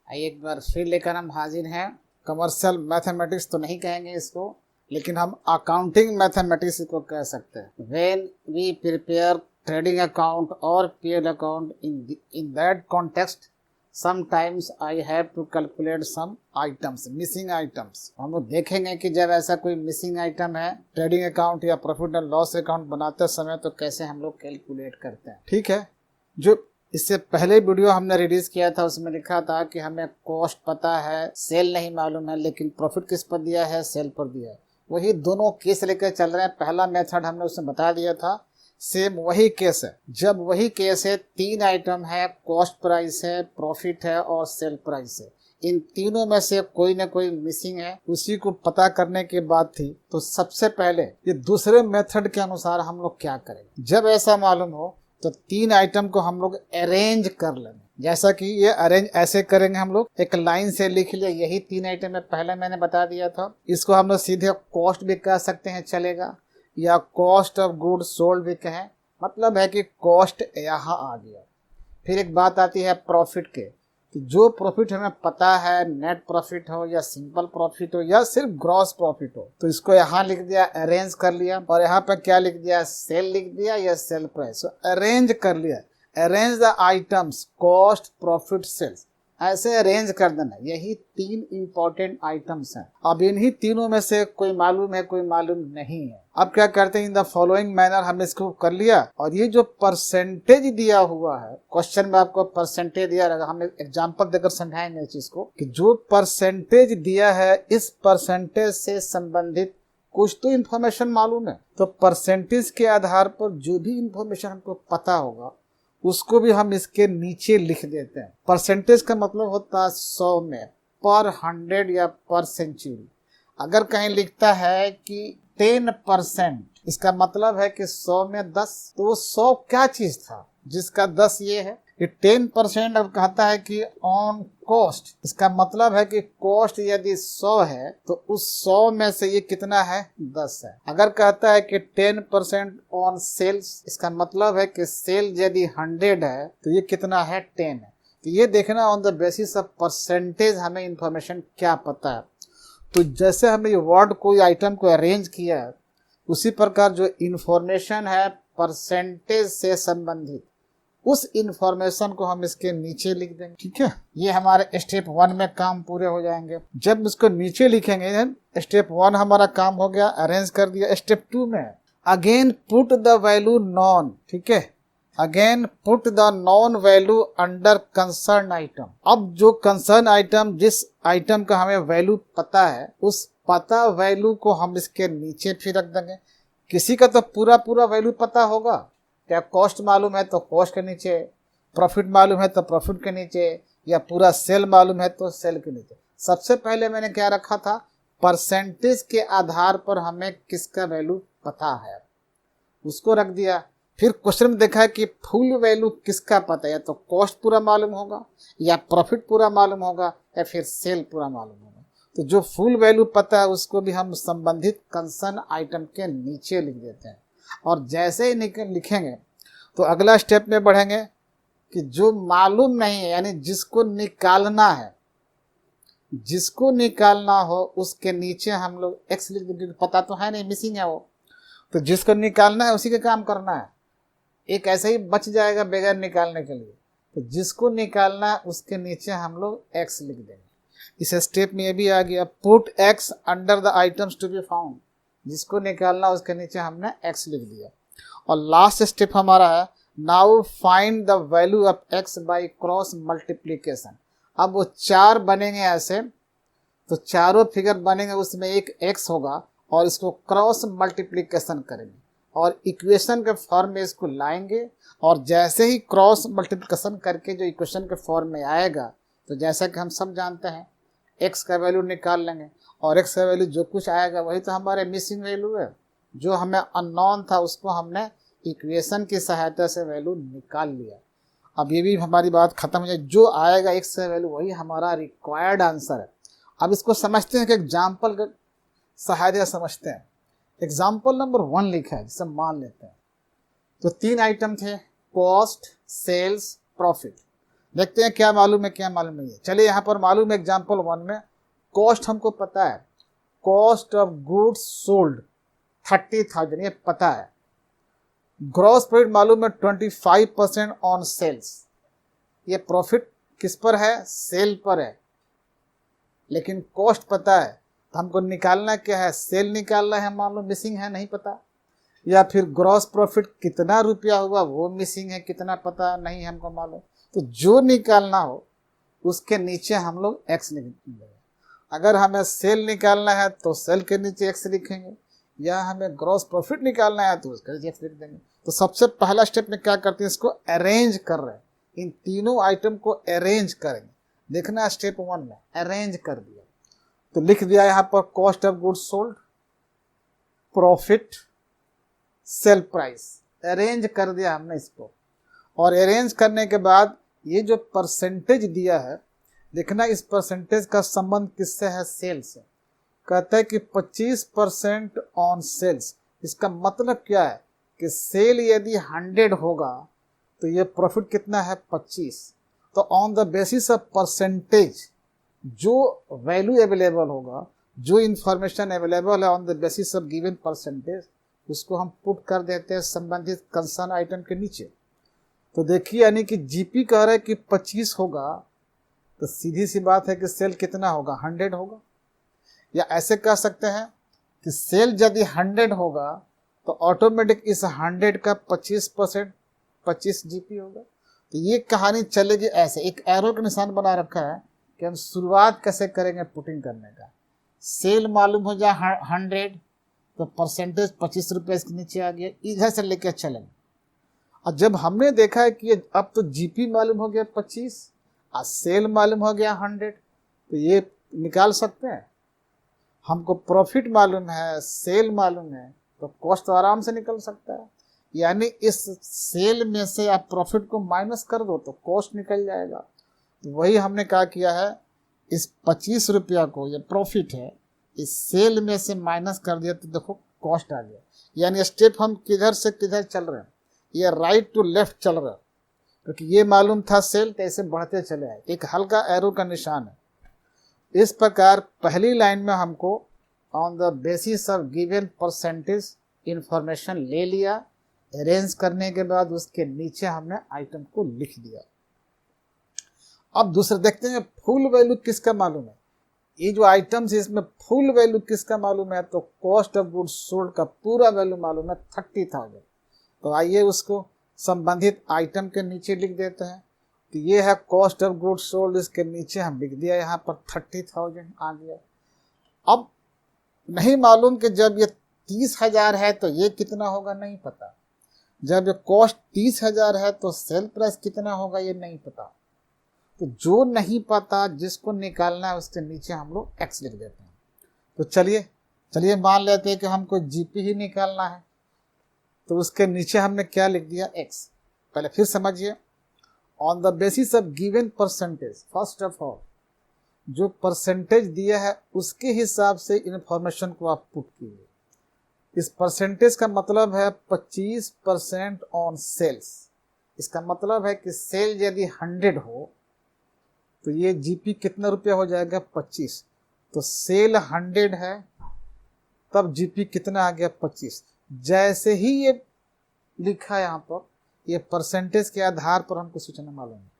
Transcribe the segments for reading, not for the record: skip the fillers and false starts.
आइए एक बार फिर लेकर हम हाजिर हैं। कमर्शियल मैथमेटिक्स तो नहीं कहेंगे इसको, लेकिन हम अकाउंटिंग मैथमेटिक्स इसको कह सकते हैं। When we prepare trading account और PL account in that context sometimes I have to calculate some items, missing items. हम लोग देखेंगे कि जब ऐसा कोई मिसिंग आइटम है ट्रेडिंग अकाउंट या प्रॉफिट एंड लॉस अकाउंट बनाते समय तो कैसे हम लोग कैलकुलेट करते हैं। ठीक है, जो इससे पहले वीडियो हमने रिलीज किया था उसमें लिखा था कि हमें कॉस्ट पता है, सेल नहीं मालूम है, लेकिन प्रॉफिट किस पर दिया है, सेल पर दिया है। वही दोनों केस लेकर चल रहे हैं। पहला मेथड हमने उसमें बता दिया था, सेम वही केस है। जब वही केस है, तीन आइटम है, कॉस्ट प्राइस है, प्रॉफिट है और सेल प्राइस है। इन तीनों में से कोई ना कोई मिसिंग है, उसी को पता करने के बाद थी तो सबसे पहले ये दूसरे मेथड के अनुसार हम लोग क्या करेंगे। जब ऐसा मालूम हो तो तीन आइटम को हम लोग अरेंज कर लेंगे। जैसा कि ये अरेंज ऐसे करेंगे, हम लोग एक लाइन से लिख लिया, यही तीन आइटम है, पहले मैंने बता दिया था। इसको हम लोग सीधे कॉस्ट भी कह सकते हैं, चलेगा, या कॉस्ट ऑफ गुड सोल्ड भी कहें। मतलब है कि कॉस्ट यहाँ आ गया। फिर एक बात आती है प्रॉफिट के, कि जो प्रॉफिट हमें पता है, नेट प्रॉफिट हो या सिंपल प्रॉफिट हो या सिर्फ ग्रॉस प्रॉफिट हो, तो इसको यहाँ लिख दिया, अरेंज कर लिया। और यहाँ पे क्या लिख दिया, सेल लिख दिया या सेल प्राइस। अरेंज कर लिया, arrange the items cost profit sales, ऐसे अरेंज कर देना। यही तीन इंपॉर्टेंट आइटम्स हैं। अब इन्हीं तीनों में से कोई मालूम है, कोई मालूम नहीं है। अब क्या करते हैं, इन द फॉलोइंग मैनर हम इसको कर लिया। और ये जो परसेंटेज दिया हुआ है, क्वेश्चन में आपको परसेंटेज दिया रहेगा, हम एग्जांपल देकर समझाएंगे इस चीज को, कि जो परसेंटेज दिया है इस परसेंटेज से संबंधित कुछ तो इन्फॉर्मेशन मालूम है। तो परसेंटेज के आधार पर जो भी इन्फॉर्मेशन हमको पता होगा उसको भी हम इसके नीचे लिख देते हैं। परसेंटेज का मतलब होता है 100 में, पर 100 या पर सेंचुरी। अगर कहीं लिखता है कि 10%, इसका मतलब है कि 100 में 10, तो वो 100 क्या चीज था जिसका 10 ये है। ये 10% अब कहता है कि ऑन कॉस्ट, इसका मतलब है कि कॉस्ट यदि 100 है तो उस 100 में से ये कितना है, 10 है। अगर कहता है कि 10% ऑन सेल्स, इसका मतलब है कि सेल यदि 100 है तो ये कितना है, 10 है। तो ये देखना on the basis of percentage हमें इंफॉर्मेशन क्या पता है। तो जैसे हमने ये वर्ड कोई आइटम को अरेंज किया है, उसी प्रकार जो इंफॉर्मेशन है परसेंटेज से संबंधित, उस इंफॉर्मेशन को हम इसके नीचे लिख देंगे। ठीक है, ये हमारे स्टेप 1 में काम पूरे हो जाएंगे। जब इसको नीचे लिखेंगे, स्टेप 1 हमारा काम हो गया, अरेंज कर दिया। स्टेप 2 में again put the value non. ठीक है, again put the non value under concern item. अब जो कंसर्न आइटम, जिस आइटम का हमें वैल्यू पता है, उस पता वैल्यू को हम इसके नीचे फिर रख देंगे। किसी का तो पूरा वैल्यू पता होगा, क्या कॉस्ट मालूम है तो कॉस्ट के नीचे, प्रॉफिट मालूम है तो प्रॉफिट के नीचे, या पूरा सेल मालूम है तो सेल के नीचे। सबसे पहले मैंने क्या रखा था, परसेंटेज के आधार पर हमें किसका वैल्यू पता है उसको रख दिया। फिर क्वेश्चन में देखा है कि फुल वैल्यू किसका पता है, या तो कॉस्ट पूरा मालूम होगा, या प्रॉफिट पूरा मालूम होगा, या फिर सेल पूरा मालूम होगा। तो जो फुल वैल्यू पता है उसको भी हम संबंधित कंसर्न आइटम के नीचे लिख देते हैं। और जैसे ही लिखेंगे तो अगला स्टेप में बढ़ेंगे कि जो मालूम नहीं है, यानी जिसको निकालना है, जिसको निकालना हो उसके नीचे हम लोग एक्स लिख देंगे। पता तो है नहीं, मिसिंग है वो, तो जिसको निकालना है उसी का काम करना है। एक ऐसे ही बच जाएगा बगैर निकालने के लिए। तो जिसको निकालना है उसके नीचे हम लोग एक्स लिख देंगे। इस स्टेप में ये भी आ गया, put X under the items to be found. जिसको निकालना उसके नीचे हमने एक्स लिख दिया। और लास्ट स्टेप हमारा है, now find the value of x by cross multiplication. अब वो 4 बनेंगे ऐसे, तो चारों फिगर बनेंगे, उसमें एक एक्स होगा और इसको क्रॉस मल्टीप्लीकेशन करेंगे और इक्वेशन के फॉर्म में इसको लाएंगे। और जैसे ही क्रॉस मल्टीप्लिकेशन करके जो इक्वेशन के फॉर्म में आएगा, तो जैसा कि हम सब जानते हैं एक्स का वैल्यू निकाल लेंगे। और एक्स का वैल्यू जो कुछ आएगा वही तो हमारे मिसिंग वैल्यू है। जो हमें अननोन था उसको हमने इक्वेशन की सहायता से वैल्यू निकाल लिया। अब ये भी हमारी बात खत्म हो जाए, जो आएगा एक्स का वैल्यू वही हमारा रिक्वायर्ड आंसर है। अब इसको समझते हैं कि एग्जाम्पल के सहायता समझते हैं। एग्जाम्पल नंबर 1 लिखा है, जिसे मान लेते हैं। तो 3 आइटम थे, कॉस्ट, सेल्स, प्रॉफिट। देखते हैं क्या मालूम है क्या मालूम नहीं है। चलिए यहाँ पर मालूम है एग्जाम्पल 1 में कॉस्ट हमको पता है, कॉस्ट ऑफ गुड्स सोल्ड 30,000, ये पता है। ग्रॉस प्रॉफिट मालूम है 25% ऑन सेल्स, ये प्रॉफिट किस पर है, सेल पर है। लेकिन कॉस्ट पता है तो हमको निकालना क्या है, सेल निकालना है, मान लो मिसिंग है, नहीं पता। या फिर ग्रॉस प्रॉफिट कितना रुपया हुआ वो मिसिंग है, कितना पता नहीं है हमको मालूम। तो जो निकालना हो उसके नीचे हम लोग एक्स लिख देंगे। अगर हमें सेल निकालना है तो सेल के नीचे एक्स लिखेंगे, या हमें ग्रॉस प्रॉफिट निकालना है तो उसके नीचे एक्स लिख देंगे। तो सबसे पहला स्टेप में क्या करते हैं, इसको अरेंज कर रहे हैं, इन तीनों आइटम को अरेंज करेंगे। देखना स्टेप 1 में अरेंज कर दिया तो लिख दिया यहाँ पर cost of goods sold, profit, sale price, arrange कर दिया हमने इसको। और अरेंज करने के बाद ये जो परसेंटेज दिया है, देखना इस परसेंटेज का संबंध किससे है, सेल से। कहता है कि 25% ऑन सेल्स। इसका मतलब क्या है कि सेल यदि 100 होगा तो ये प्रॉफिट कितना है, 25। तो on the basis of percentage जो वैल्यू अवेलेबल होगा, जो इंफॉर्मेशन अवेलेबल है on the basis of given percentage, उसको हम पुट कर देते हैं संबंधित कंसर्न आइटम के नीचे। तो देखिए यानी कि जीपी कह रहा है कि 25 होगा तो सीधी सी बात है कि सेल कितना होगा, 100 होगा। या ऐसे कह सकते हैं कि सेल यदि 100 होगा तो ऑटोमेटिक इस 100 का 25% 25 जीपी होगा। तो ये कहानी चलेगी ऐसे, एक एरो का निशान बना रखा है कि हम शुरुआत कैसे करेंगे पुटिंग करने का। सेल मालूम हो जाए 100 तो परसेंटेज 25 रुपये इसके नीचे आ गया, इधर से लेकर चलेंगे। और जब हमने देखा है कि अब तो जीपी मालूम हो गया 25 और सेल मालूम हो गया 100, तो ये निकाल सकते हैं। हमको प्रॉफिट मालूम है, सेल मालूम है, तो कॉस्ट तो आराम से निकल सकता है। यानी इस सेल में से आप प्रॉफिट को माइनस कर दो तो कॉस्ट निकल जाएगा। तो वही हमने क्या किया है, इस 25 रुपया को, ये प्रॉफिट है, इस सेल में से माइनस कर दिया तो देखो कॉस्ट आ गया। यानी स्टेप हम किधर से किधर चल रहे हैं, ये राइट टू लेफ्ट चल रहा है, क्योंकि ये मालूम था सेल तो ऐसे बढ़ते चले आए, एक हल्का एरो का निशान है। इस प्रकार पहली लाइन में हमको on the basis of given percentage information ले लिया, अरेंज करने के बाद उसके नीचे हमने आइटम को लिख दिया। अब दूसरा देखते हैं फुल वैल्यू किसका मालूम है। ये जो आइटम्स है इसमें फुल वैल्यू किसका मालूम है, तो कॉस्ट ऑफ गुड्स सोल्ड का पूरा वैल्यू मालूम है 30,000। तो आइए उसको संबंधित आइटम के नीचे लिख देते हैं। तो ये है कॉस्ट ऑफ गुड्स सोल्ड, इसके नीचे हम लिख दिया यहाँ पर 30,000 आ गया। अब नहीं मालूम कि जब ये 30,000 है तो ये कितना होगा, नहीं पता। जब ये कॉस्ट 30,000 है तो सेल प्राइस कितना होगा, ये नहीं पता। तो जो नहीं पता, जिसको निकालना है, उसके नीचे हम लोग एक्स लिख देते हैं। तो चलिए मान लेते हैं कि हमको जीपी ही निकालना है, तो उसके नीचे हमने क्या लिख दिया, एक्स। पहले फिर समझिए, on the basis of given percentage, first of all जो परसेंटेज दिया है उसके हिसाब से इंफॉर्मेशन को आप पुट कीजिए। इस परसेंटेज का मतलब है 25% ऑन सेल्स। इसका मतलब है कि सेल यदि 100 हो तो ये जीपी कितना रुपया हो जाएगा, 25। तो सेल 100 है तब जीपी कितना आ गया, 25। जैसे ही ये लिखा यहाँ पर, ये परसेंटेज के आधार पर हमको सूचना मालूम है,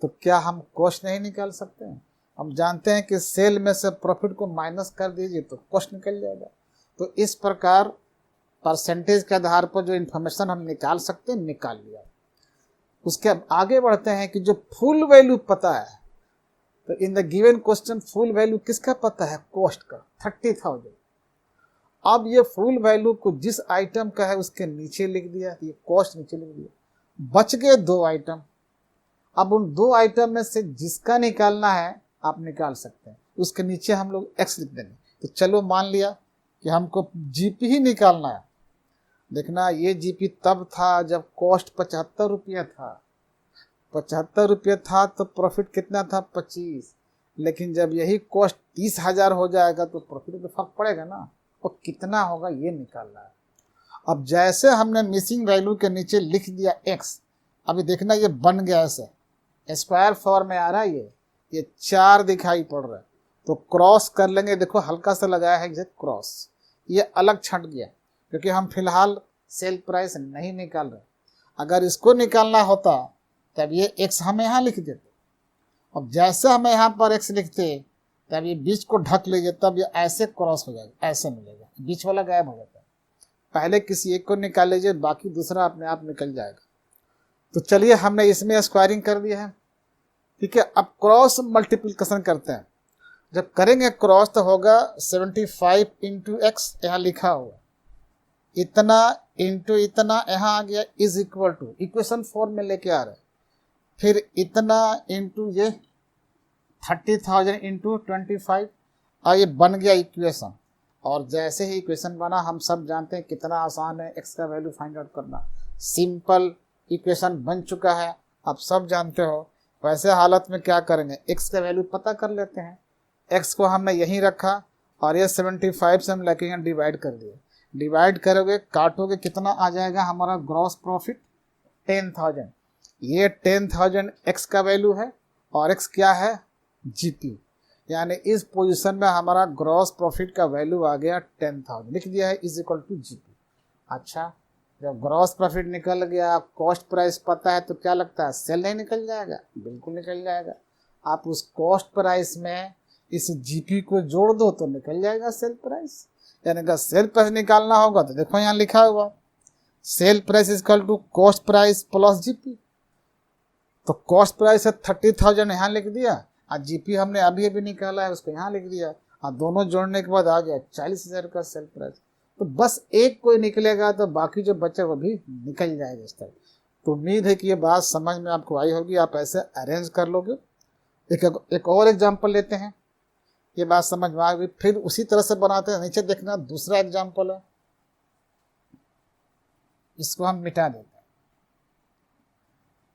तो क्या हम कॉस्ट नहीं निकाल सकते हैं। हम जानते हैं कि सेल में से प्रॉफिट को माइनस कर दीजिए तो कॉस्ट निकल जाएगा। तो इस प्रकार परसेंटेज के आधार पर जो इन्फॉर्मेशन हम निकाल सकते हैं, निकाल लिया। उसके आगे बढ़ते हैं कि जो फुल वैल्यू पता है, तो in the given question full value किसका पता है, कॉस्ट का, 30,000। अब ये फुल वैल्यू को जिस आइटम का है उसके नीचे लिख दिया, ये कॉस्ट नीचे लिख दिया। बच गए 2 आइटम। अब उन 2 आइटम में से जिसका निकालना है आप निकाल सकते हैं, उसके नीचे हम लोग एक्स लिख देंगे। तो चलो मान लिया कि हमको जीपी ही निकालना है। देखना ये जीपी तब था जब कॉस्ट 75 रुपया था। 75 रुपया था तो प्रॉफिट कितना था, 25। लेकिन जब यही कॉस्ट 30,000 हो जाएगा तो प्रॉफिट तो फर्क पड़ेगा ना, और कितना होगा ये निकालना है। अब जैसे हमने मिसिंग वैल्यू के नीचे लिख दिया एक्स, अभी देखना ये बन गया ऐसे, स्क्वायर फॉर्म में आ रहा है, ये 4 दिखाई पड़ रहा है, तो क्रॉस कर लेंगे। देखो हल्का सा लगाया है एग्जैक्ट क्रॉस, ये अलग छट गया क्योंकि हम फिलहाल सेल प्राइस नहीं निकाल रहे। अगर इसको निकालना होता तब ये एक्स हम यहाँ लिख देते, अब जैसे हम यहाँ पर एक्स लिखते तब ये बीच को ढक लीजिए, तब ये ऐसे क्रॉस हो जाएगा, ऐसे मिलेगा, बीच वाला गायब हो जाता है। पहले किसी एक को निकाल लीजिए, बाकी दूसरा अपने आप निकल जाएगा। तो चलिए हमने इसमें स्क्वायरिंग कर दिया है, ठीक है। अब क्रॉस मल्टीप्लिकेशन करते हैं। जब करेंगे क्रॉस तो होगा 75 इंटू एक्स, यहाँ लिखा हुआ इतना इंटू इतना, यहाँ आ गया is equal to, equation form में लेके आ रहे हैं। फिर इतना इंटू ये 30,000 इंटू 25, और ये बन गया इक्वेशन। और जैसे ही इक्वेशन बना, हम सब जानते हैं कितना आसान है एक्स का वैल्यू फाइंड आउट करना, सिंपल इक्वेशन बन चुका है, आप सब जानते हो। वैसे हालत में क्या करेंगे, एक्स का वैल्यू पता कर लेते हैं। एक्स को हमने यहीं रखा और ये 75 से हम लेके डिवाइड कर दिए। डिवाइड करोगे, काटोगे, कितना आ जाएगा हमारा ग्रॉस प्रॉफिट 10,000। ये 10,000 एक्स का वैल्यू है और एक्स क्या है, जीपी, यानी इस पोजीशन में हमारा ग्रॉस प्रॉफिट का वैल्यू आ गया 10,000, लिख दिया है इज इक्वल टू जीपी। अच्छा, जब ग्रॉस प्रॉफिट निकल गया, कॉस्ट प्राइस पता है, तो क्या लगता है सेल नहीं निकल जाएगा? बिल्कुल निकल जाएगा। आप उस कॉस्ट प्राइस में इस जीपी को जोड़ दो तो निकल जाएगा सेल प्राइस। यानी अगर सेल प्राइस निकालना होगा तो देखो यहाँ लिखा हुआ sale price is equal to cost price plus GP. तो कॉस्ट प्राइस है 30,000, यहाँ लिख दिया, और जीपी हमने अभी अभी निकाला है उसको यहाँ लिख दिया, और दोनों जोड़ने के बाद आ गया 40,000 का सेल प्राइस। तो बस एक कोई निकलेगा तो बाकी जो बचे वो भी निकल जाएगा इस तरह। तो उम्मीद है कि ये बात समझ में आपको आई होगी, आप ऐसे अरेंज कर लोगे। एक और एग्जाम्पल लेते हैं, ये बात समझ में आ गई, फिर उसी तरह से बनाते हैं। नीचे देखना दूसरा एग्जाम्पल है, इसको हम मिटा देते हैं,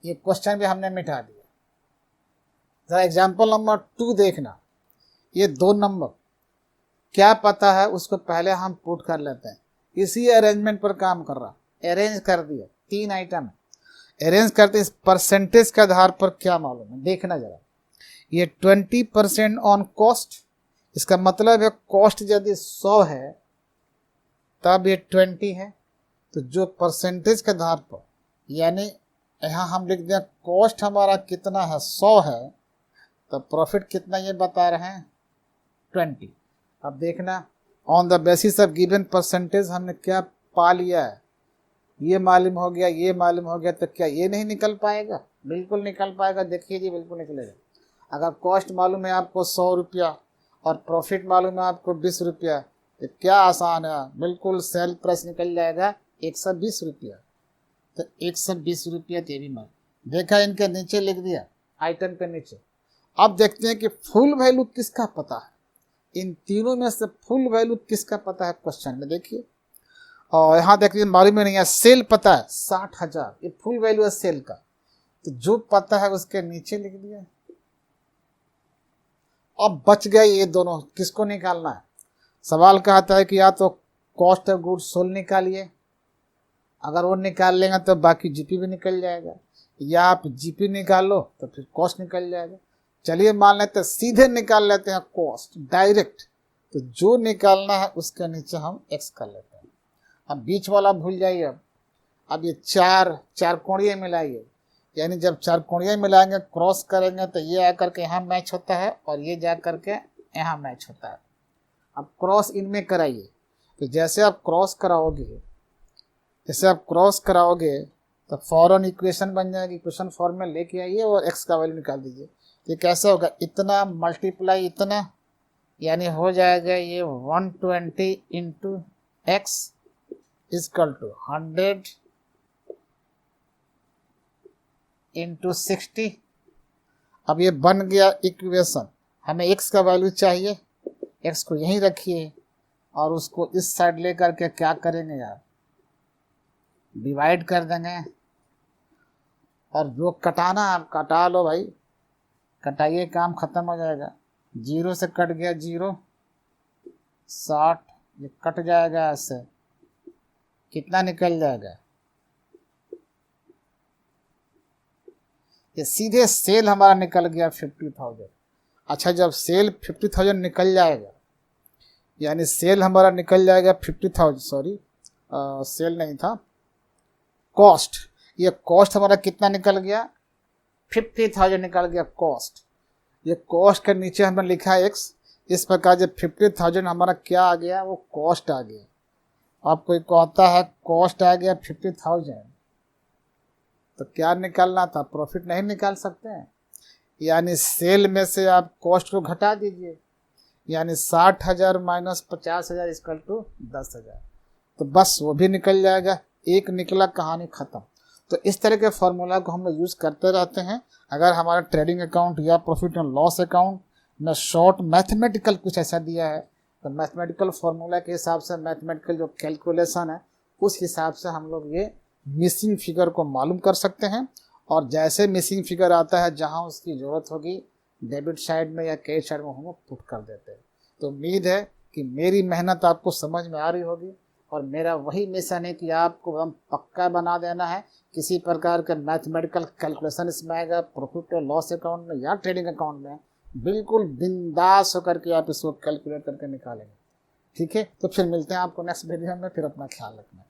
ये क्वेश्चन भी हमने मिटा दिया। जरा एग्जाम्पल नंबर 2 देखना, ये 2 नंबर क्या पता है उसको पहले हम पुट कर लेते हैं। इसी अरेंजमेंट पर काम कर रहा, अरेंज कर दिया, 3 आइटम है, अरेंज करते इस परसेंटेज के आधार पर क्या मालूम है, देखना जरा। ये 20% ऑन कॉस्ट, इसका मतलब है कॉस्ट यदि 100 है तब ये 20 है। तो जो परसेंटेज के आधार पर, यानी यहाँ हम लिख दिया कॉस्ट हमारा कितना है 100 है, तो प्रॉफिट कितना ये बता रहे हैं 20। अब देखना on the basis of given percentage हमने क्या पा लिया है, ये मालूम हो गया, ये मालूम हो गया, तो क्या ये नहीं निकल पाएगा? बिल्कुल निकल पाएगा, देखिए जी बिल्कुल निकलेगा। अगर कॉस्ट मालूम है आपको 100 रुपया और प्रॉफिट मालूम है आपको 20 रुपया, तो क्या आसान है, बिल्कुल सेल प्राइस निकल जाएगा 120 रुपया। तो 120 रुपया ये भी मालूम, देखा इनके नीचे लिख दिया आइटम के नीचे। अब देखते हैं कि फुल वैल्यू किसका पता है, इन तीनों में से फुल वैल्यू किसका पता है क्वेश्चन में, देखिए। और यहाँ देखिए मालूम ही नहीं है, सेल पता है 60,000, ये फुल वैल्यू है सेल का, तो जो पता है उसके नीचे लिख दिया। अब बच गए ये दोनों, किसको निकालना है? सवाल कहता है कि या तो कॉस्ट ऑफ गुड्स सोल्ड निकालिए, अगर वो निकाल लेंगे तो बाकी जीपी भी निकल जाएगा, या आप जीपी निकालो तो फिर कॉस्ट निकल जाएगा। चलिए मान लेते हैं सीधे निकाल लेते हैं कॉस्ट डायरेक्ट, तो जो निकालना है उसके नीचे हम एक्स कर लेते हैं। अब बीच वाला भूल जाइए। अब ये चार कोणीय मिलाइए, यानी जब 4 कोणीय मिलाएंगे क्रॉस करेंगे तो ये आकर के यहाँ मैच होता है और ये जा करके यहाँ मैच होता है। अब क्रॉस इनमें कराइए, तो जैसे आप क्रॉस कराओगे तो फॉरन इक्वेशन बन जाएगी, इक्वेशन फॉर्म में लेके आइए और एक्स का वैल्यू निकाल दीजिए। ये कैसे होगा, इतना मल्टीप्लाई इतना, यानी हो जाएगा ये 120 into X is equal to 100 into 60। अब ये बन गया इक्वेशन। हमें एक्स का वैल्यू चाहिए, एक्स को यहीं रखिए और उसको इस साइड ले करके क्या करेंगे यार, डिवाइड कर देंगे, और जो कटाना आप कटा लो भाई, कटाइए, काम खत्म हो जाएगा। 0 से कट गया 0, 60, ये कट जाएगा ऐसे, कितना निकल जाएगा, ये सीधे सेल हमारा निकल गया 50,000। अच्छा, जब सेल 50,000 निकल जाएगा, यानी सेल हमारा निकल जाएगा 50,000, सॉरी सेल नहीं था, कॉस्ट। ये कॉस्ट हमारा कितना निकल गया, 50,000 निकल गया कॉस्ट। ये कॉस्ट के नीचे हमने लिखा है एक्स। इस प्रकार जब 50,000 हमारा क्या आ गया, वो कॉस्ट आ गया। अब कोई कहता है कॉस्ट आ गया 50,000, तो क्या निकालना था, प्रॉफिट नहीं निकाल सकते हैं। यानी सेल में से आप कॉस्ट को घटा दीजिए, यानी 60,000 माइनस 50,000 इक्वल टू 10,000, तो बस वो भी निकल जाएगा। एक निकला, कहानी खत्म। तो इस तरह के फॉर्मूला को हम लोग यूज़ करते रहते हैं। अगर हमारा ट्रेडिंग अकाउंट या प्रॉफिट एंड लॉस अकाउंट में शॉर्ट मैथमेटिकल कुछ ऐसा दिया है, तो मैथमेटिकल फार्मूला के हिसाब से, मैथमेटिकल जो कैलकुलेशन है उस हिसाब से हम लोग ये मिसिंग फिगर को मालूम कर सकते हैं। और जैसे मिसिंग फिगर आता है, जहां उसकी ज़रूरत होगी डेबिट साइड में या क्रेडिट साइड में, हम पुट कर देते हैं। तो उम्मीद है कि मेरी मेहनत आपको समझ में आ रही होगी, और मेरा वही मिशन है कि आपको हम पक्का बना देना है। किसी प्रकार का मैथमेटिकल कैलकुलेशन इसमें आएगा, प्रॉफिट और लॉस अकाउंट में या ट्रेडिंग अकाउंट में, बिल्कुल बिंदास होकर के आप इसको कैलकुलेट करके निकालेंगे। ठीक है, तो फिर मिलते हैं आपको नेक्स्ट वीडियो में। फिर अपना ख्याल रखना।